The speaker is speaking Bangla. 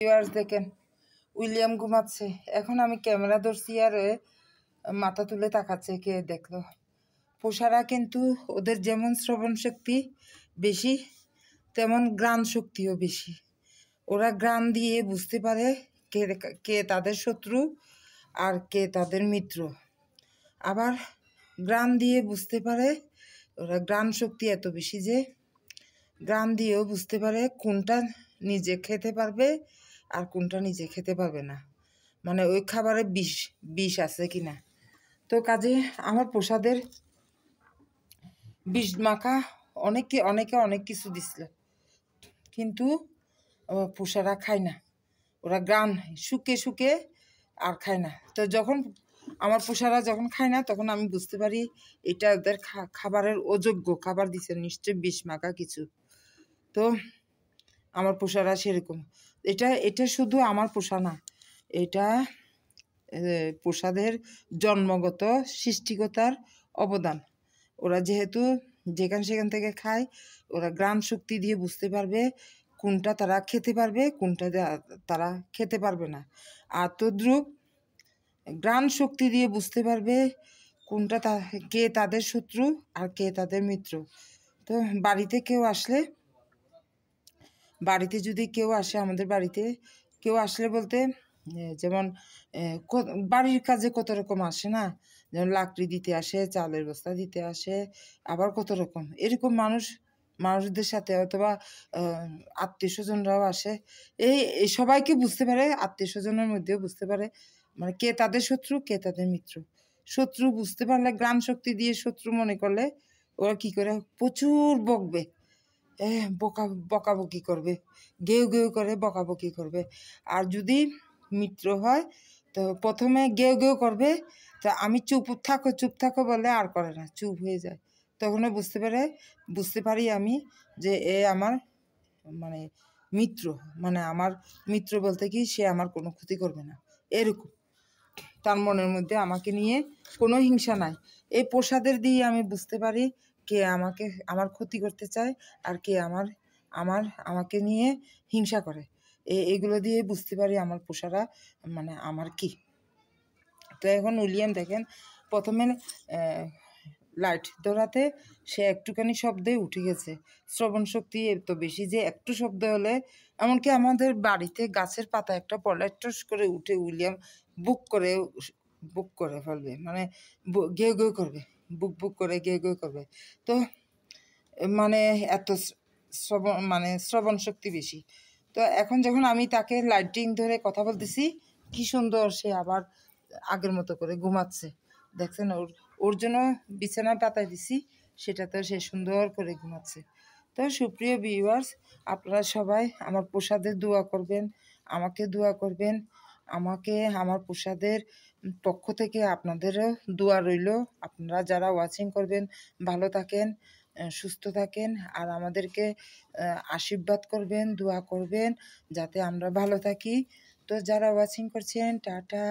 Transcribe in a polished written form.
ভিউয়ার্স দেখেন উইলিয়াম ঘুমাচ্ছে। এখন আমি ক্যামেরা ধরছি আর মাথা তুলে তাকাচ্ছে, কে দেখলো। পোষারা কিন্তু ওদের যেমন শ্রবণ শক্তি বেশি তেমন ঘ্রাণ শক্তিও বেশি। ওরা ঘ্রাণ দিয়ে বুঝতে পারে কে কে তাদের শত্রু আর কে তাদের মিত্র। আবার ঘ্রাণ দিয়ে বুঝতে পারে, ওরা ঘ্রাণ শক্তি এত বেশি যে ঘ্রাণ দিয়েও বুঝতে পারে কোনটা নিজে খেতে পারবে আর কোনটা নিজে খেতে পারবে না, মানে ওই খাবারে বিষ আছে কিনা। তো কাজে আমার পোষাদের বিষ মাখা অনেকে অনেক কিছু দিছিল, কিন্তু পোষারা খায় না। ওরা ঘ্রাণ শুকে আর খায় না। তো যখন আমার পোষারা যখন খায় না তখন আমি বুঝতে পারি এটা ওদের খাবারের অযোগ্য খাবার দিছে, নিশ্চয়ই বিষ মাখা কিছু। তো আমার পোষারা সেরকম। এটা শুধু আমার পোষা না, এটা পোষাদের জন্মগত সৃষ্টিগতার অবদান। ওরা যেহেতু সেখান থেকে খায়, ওরা ঘ্রাণ শক্তি দিয়ে বুঝতে পারবে কোনটা তারা খেতে পারবে, কোনটা তারা খেতে পারবে না। আর তদ্রূপ ঘ্রাণ শক্তি দিয়ে বুঝতে পারবে কোনটা কে তাদের শত্রু আর কে তাদের মিত্র। তো বাড়িতে যদি কেউ আসে, আমাদের বাড়িতে কেউ আসলে বলতে যেমন বাড়ির কাজে কত রকম আসে না, যেমন লাকড়ি দিতে আসে, চালের বস্তা দিতে আসে, আবার কত রকম এরকম মানুষদের সাথে অথবা আত্মীয় স্বজনরাও আসে। এই সবাইকে বুঝতে পারে, আত্মীয় স্বজনের মধ্যেও বুঝতে পারে মানে কে তাদের শত্রু কে তাদের মিত্র। শত্রু বুঝতে পারলে, ঘ্রাণ শক্তি দিয়ে শত্রু মনে করলে ওরা কি করে, প্রচুর বকবে, বকাবকি করবে, গেউ করে বকাবকি করবে। আর যদি মিত্র হয় তো প্রথমে গেউ করবে, তো আমি চুপ থাকো বলে আর করে না, চুপ হয়ে যায়। তখন বুঝতে পারি আমি যে এ আমার মানে মিত্র, মানে আমার মিত্র বলতে কি সে আমার কোনো ক্ষতি করবে না, এরকম। তার মনের মধ্যে আমাকে নিয়ে কোনো হিংসা নাই। এই প্রসাদের দিয়ে আমি বুঝতে পারি কে আমার ক্ষতি করতে চায় আর কে আমাকে নিয়ে হিংসা করে। এগুলো দিয়ে বুঝতে পারি আমার পোষারা মানে আমার কি। তো এখন উইলিয়াম দেখেন প্রথমে লাইট ধরাতে সে একটুখানি শব্দে উঠে গেছে। শ্রবণ শক্তি এত বেশি যে একটু শব্দ হলে, এমনকি আমাদের বাড়িতে গাছের পাতা একটা পড়লে টস করে উঠে উইলিয়াম বুক করে ফেলবে, মানে গেউ করবে, বুক করে গেউ করবে। তো মানে এত শ্রবণ শক্তি বেশি। তো এখন যখন আমি তাকে লাইটিং ধরে কথা বলতেছি, কি সুন্দর সে আবার আগের মতো করে ঘুমাচ্ছে। দেখছেন, ওর জন্য বিছানায় পাতায় দিছি, সেটাতে সে সুন্দর করে ঘুমাচ্ছে। তো সুপ্রিয় ভিউয়ার্স, আপনারা সবাই আমার প্রসাদের দোয়া করবেন, আমাকে দোয়া করবেন। আমার প্রসাদের পক্ষ থেকে আপনাদেরও দোয়া রইল। আপনারা যারা ওয়াচিং করবেন ভালো থাকেন, সুস্থ থাকেন, আর আমাদেরকে আশীর্বাদ করবেন, দোয়া করবেন যাতে আমরা ভালো থাকি। তো যারা ওয়াচিং করছেন, টাটা।